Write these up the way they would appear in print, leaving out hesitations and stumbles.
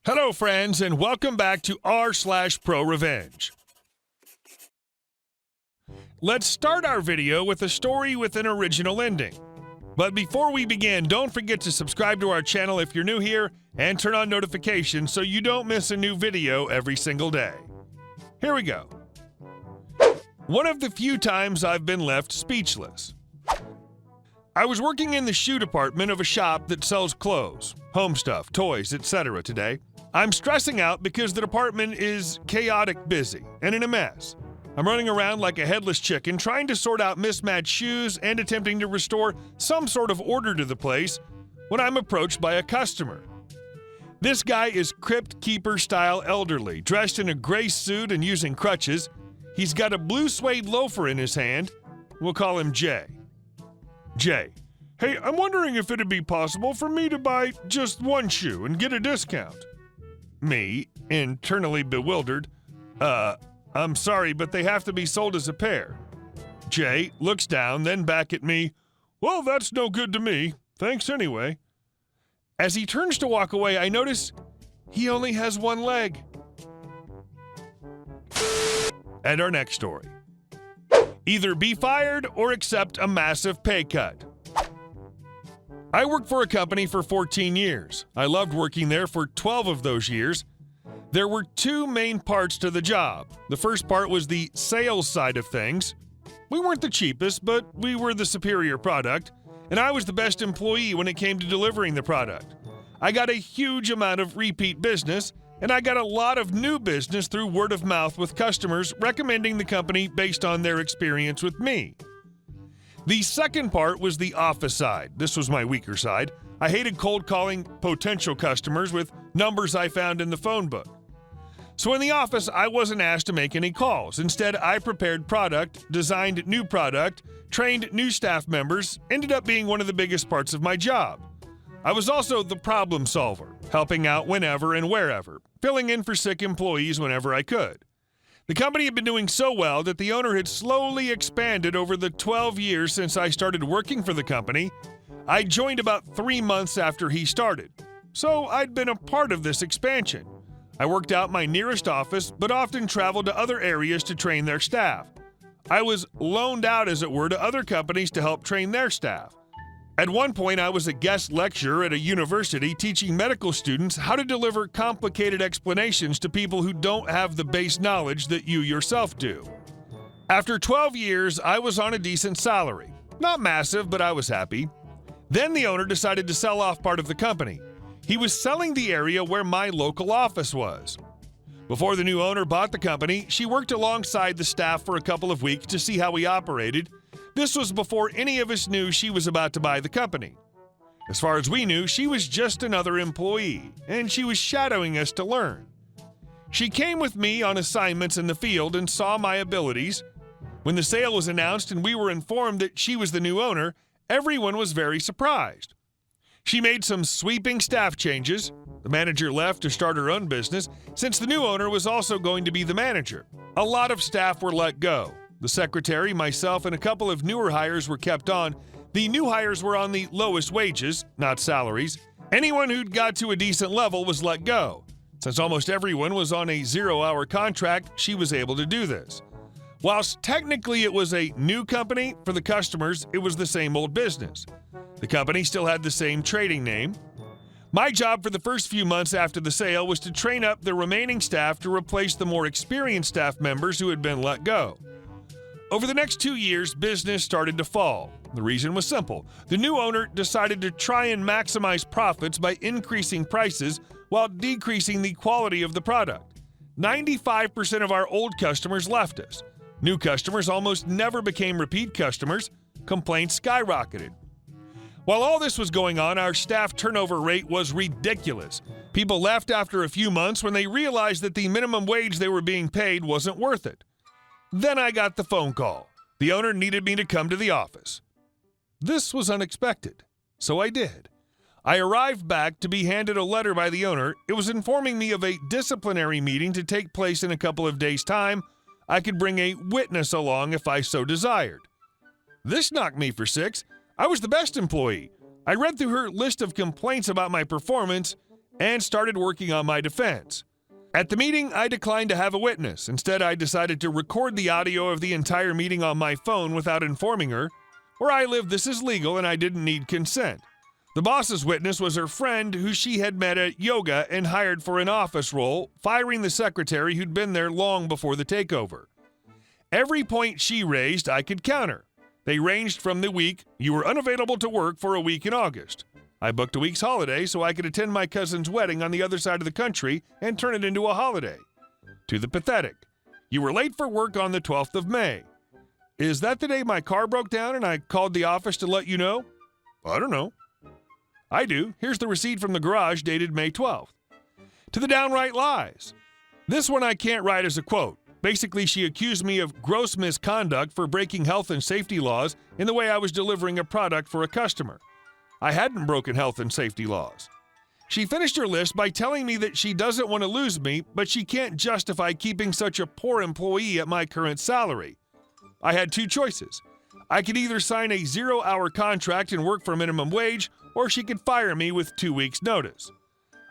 Hello, friends, and welcome back to r/ProRevenge. Let's start our video with a story with an original ending. But before we begin, don't forget to subscribe to our channel if you're new here and turn on notifications so you don't miss a new video every single day. Here we go. One of the few times I've been left speechless. I was working in the shoe department of a shop that sells clothes, home stuff, toys, etc. today. I'm stressing out because the department is chaotic busy and in a mess. I'm running around like a headless chicken trying to sort out mismatched shoes and attempting to restore some sort of order to the place when I'm approached by a customer. This guy is Crypt Keeper style elderly, dressed in a gray suit and using crutches. He's got a blue suede loafer in his hand. We'll call him Jay. Jay, hey, I'm wondering if it'd be possible for me to buy just one shoe and get a discount. Me, internally bewildered, I'm sorry, but they have to be sold as a pair. Jay looks down, then back at me. Well, that's no good to me. Thanks anyway. As he turns to walk away, I notice he only has one leg. And our next story. Either be fired or accept a massive pay cut. I worked for a company for 14 years. I loved working there for 12 of those years. There were two main parts to the job. The first part was the sales side of things. We weren't the cheapest, but we were the superior product, and I was the best employee when it came to delivering the product. I got a huge amount of repeat business, and I got a lot of new business through word of mouth with customers recommending the company based on their experience with me. The second part was the office side. This was my weaker side. I hated cold calling potential customers with numbers I found in the phone book. So in the office, I wasn't asked to make any calls. Instead, I prepared product, designed new product, trained new staff members, ended up being one of the biggest parts of my job. I was also the problem solver, helping out whenever and wherever, filling in for sick employees whenever I could. The company had been doing so well that the owner had slowly expanded over the 12 years since I started working for the company. I joined about 3 months after he started, so I'd been a part of this expansion. I worked out my nearest office, but often traveled to other areas to train their staff. I was loaned out, as it were, to other companies to help train their staff. At one point, I was a guest lecturer at a university teaching medical students how to deliver complicated explanations to people who don't have the base knowledge that you yourself do. After 12 years, I was on a decent salary. Not massive, but I was happy. Then the owner decided to sell off part of the company. He was selling the area where my local office was. Before the new owner bought the company, she worked alongside the staff for a couple of weeks to see how we operated. This was before any of us knew she was about to buy the company. As far as we knew, she was just another employee, and she was shadowing us to learn. She came with me on assignments in the field and saw my abilities. When the sale was announced and we were informed that she was the new owner, everyone was very surprised. She made some sweeping staff changes. The manager left to start her own business, since the new owner was also going to be the manager. A lot of staff were let go. The secretary, myself, and a couple of newer hires were kept on. The new hires were on the lowest wages, not salaries. Anyone who'd got to a decent level was let go. Since almost everyone was on a 0-hour contract, she was able to do this. Whilst technically it was a new company, for the customers, it was the same old business. The company still had the same trading name. My job for the first few months after the sale was to train up the remaining staff to replace the more experienced staff members who had been let go. Over the next 2 years, business started to fall. The reason was simple. The new owner decided to try and maximize profits by increasing prices while decreasing the quality of the product. 95% of our old customers left us. New customers almost never became repeat customers. Complaints skyrocketed. While all this was going on, our staff turnover rate was ridiculous. People left after a few months when they realized that the minimum wage they were being paid wasn't worth it. Then I got the phone call. The owner needed me to come to the office. This was unexpected, so I did. I arrived back to be handed a letter by the owner. It was informing me of a disciplinary meeting to take place in a couple of days' time. I could bring a witness along if I so desired. This knocked me for six. I was the best employee. I read through her list of complaints about my performance, and started working on my defense. At the meeting, I declined to have a witness. Instead, I decided to record the audio of the entire meeting on my phone without informing her. Where I live, this is legal and I didn't need consent. The boss's witness was her friend who she had met at yoga and hired for an office role, firing the secretary who'd been there long before the takeover. Every point she raised, I could counter. They ranged from the week, "You were unavailable to work for a week in August. I booked a week's holiday so I could attend my cousin's wedding on the other side of the country and turn it into a holiday," to the pathetic, "You were late for work on the 12th of May. Is that the day my car broke down and I called the office to let you know?" "I don't know." "I do. Here's the receipt from the garage dated May 12th. To the downright lies. This one I can't write as a quote. Basically, she accused me of gross misconduct for breaking health and safety laws in the way I was delivering a product for a customer. I hadn't broken health and safety laws. She finished her list by telling me that she doesn't want to lose me, but she can't justify keeping such a poor employee at my current salary. I had two choices. I could either sign a 0-hour contract and work for minimum wage, or she could fire me with 2 weeks' notice.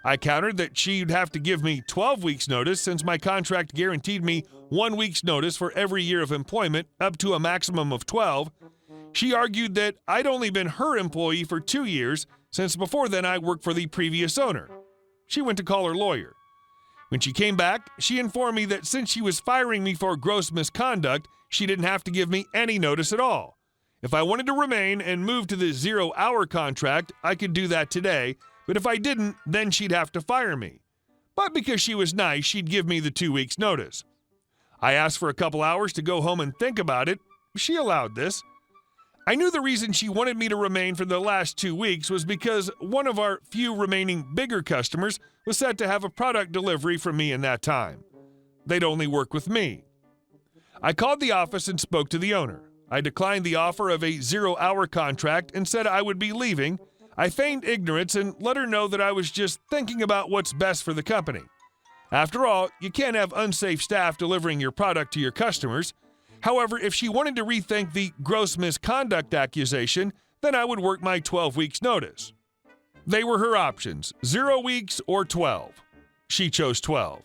I countered that she'd have to give me 12 weeks' notice since my contract guaranteed me 1 week's notice for every year of employment, up to a maximum of 12. She argued that I'd only been her employee for 2 years, since before then I worked for the previous owner. She went to call her lawyer. When she came back, she informed me that since she was firing me for gross misconduct, she didn't have to give me any notice at all. If I wanted to remain and move to the 0-hour contract, I could do that today, but if I didn't, then she'd have to fire me. But because she was nice, she'd give me the 2 weeks' notice. I asked for a couple hours to go home and think about it. She allowed this. I knew the reason she wanted me to remain for the last 2 weeks was because one of our few remaining bigger customers was set to have a product delivery from me in that time. They'd only work with me. I called the office and spoke to the owner. I declined the offer of a 0-hour contract and said I would be leaving. I feigned ignorance and let her know that I was just thinking about what's best for the company. After all, you can't have unsafe staff delivering your product to your customers. However, if she wanted to rethink the gross misconduct accusation, then I would work my 12 weeks' notice. They were her options, 0 weeks or 12. She chose 12.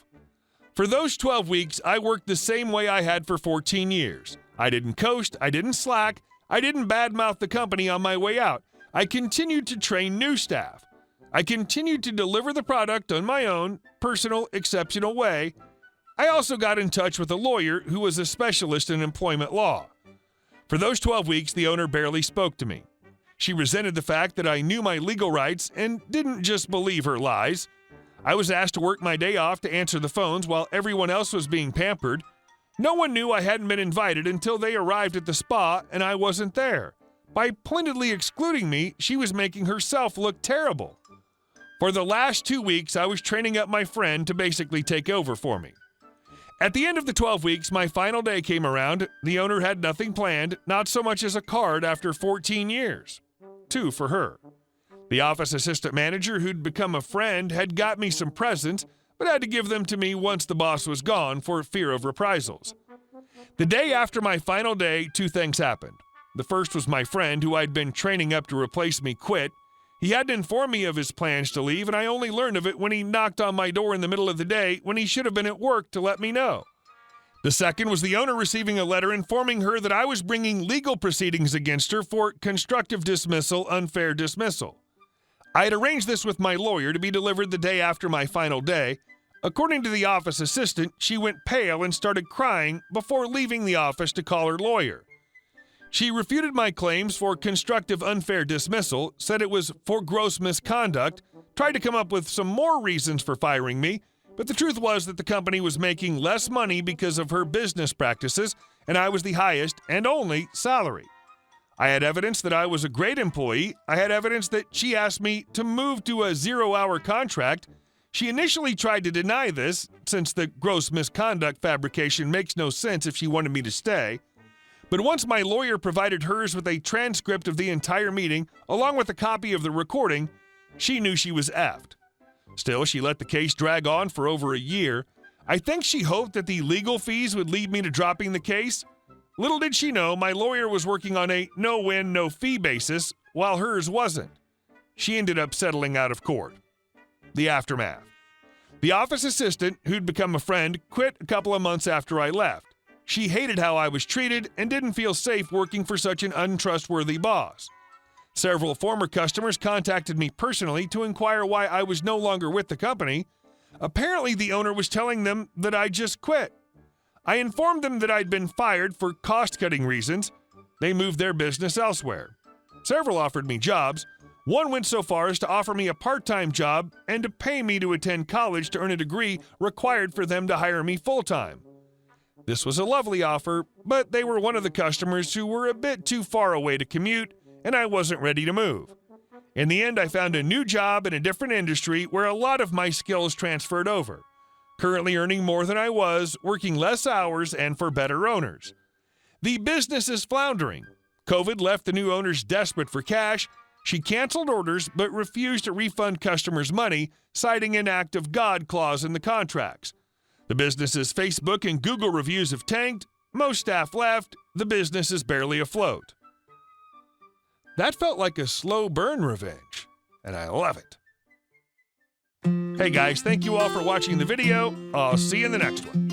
For those 12 weeks, I worked the same way I had for 14 years. I didn't coast, I didn't slack, I didn't badmouth the company on my way out. I continued to train new staff. I continued to deliver the product on my own, personal, exceptional way. I also got in touch with a lawyer who was a specialist in employment law. For those 12 weeks, the owner barely spoke to me. She resented the fact that I knew my legal rights and didn't just believe her lies. I was asked to work my day off to answer the phones while everyone else was being pampered. No one knew I hadn't been invited until they arrived at the spa and I wasn't there. By pointedly excluding me, she was making herself look terrible. For the last 2 weeks, I was training up my friend to basically take over for me. At the end of the 12 weeks, my final day came around. The owner had nothing planned, not so much as a card after 14 years. 2 for her. The office assistant manager, who'd become a friend, had got me some presents, but had to give them to me once the boss was gone for fear of reprisals. The day after my final day, 2 things happened. The first was my friend, who I'd been training up to replace me, quit. He hadn't informed me of his plans to leave, and I only learned of it when he knocked on my door in the middle of the day when he should have been at work to let me know. The second was the owner receiving a letter informing her that I was bringing legal proceedings against her for constructive dismissal, unfair dismissal. I had arranged this with my lawyer to be delivered the day after my final day. According to the office assistant, she went pale and started crying before leaving the office to call her lawyer. She refuted my claims for constructive unfair dismissal, said it was for gross misconduct, tried to come up with some more reasons for firing me, but the truth was that the company was making less money because of her business practices, and I was the highest and only salary. I had evidence that I was a great employee. I had evidence that she asked me to move to a 0-hour contract. She initially tried to deny this, since the gross misconduct fabrication makes no sense if she wanted me to stay. But once my lawyer provided hers with a transcript of the entire meeting, along with a copy of the recording, she knew she was effed. Still, she let the case drag on for over a year. I think she hoped that the legal fees would lead me to dropping the case. Little did she know, my lawyer was working on a no-win, no-fee basis, while hers wasn't. She ended up settling out of court. The aftermath. The office assistant, who'd become a friend, quit a couple of months after I left. She hated how I was treated and didn't feel safe working for such an untrustworthy boss. Several former customers contacted me personally to inquire why I was no longer with the company. Apparently, the owner was telling them that I just quit. I informed them that I'd been fired for cost-cutting reasons. They moved their business elsewhere. Several offered me jobs. One went so far as to offer me a part-time job and to pay me to attend college to earn a degree required for them to hire me full-time. This was a lovely offer, but they were one of the customers who were a bit too far away to commute, and I wasn't ready to move. In the end, I found a new job in a different industry where a lot of my skills transferred over. Currently earning more than I was, working less hours, and for better owners. The business is floundering. COVID left the new owners desperate for cash. She canceled orders but refused to refund customers' money, citing an act of God clause in the contracts. The business's Facebook and Google reviews have tanked. Most staff left. The business is barely afloat. That felt like a slow burn revenge, and I love it. Hey guys, thank you all for watching the video. I'll see you in the next one.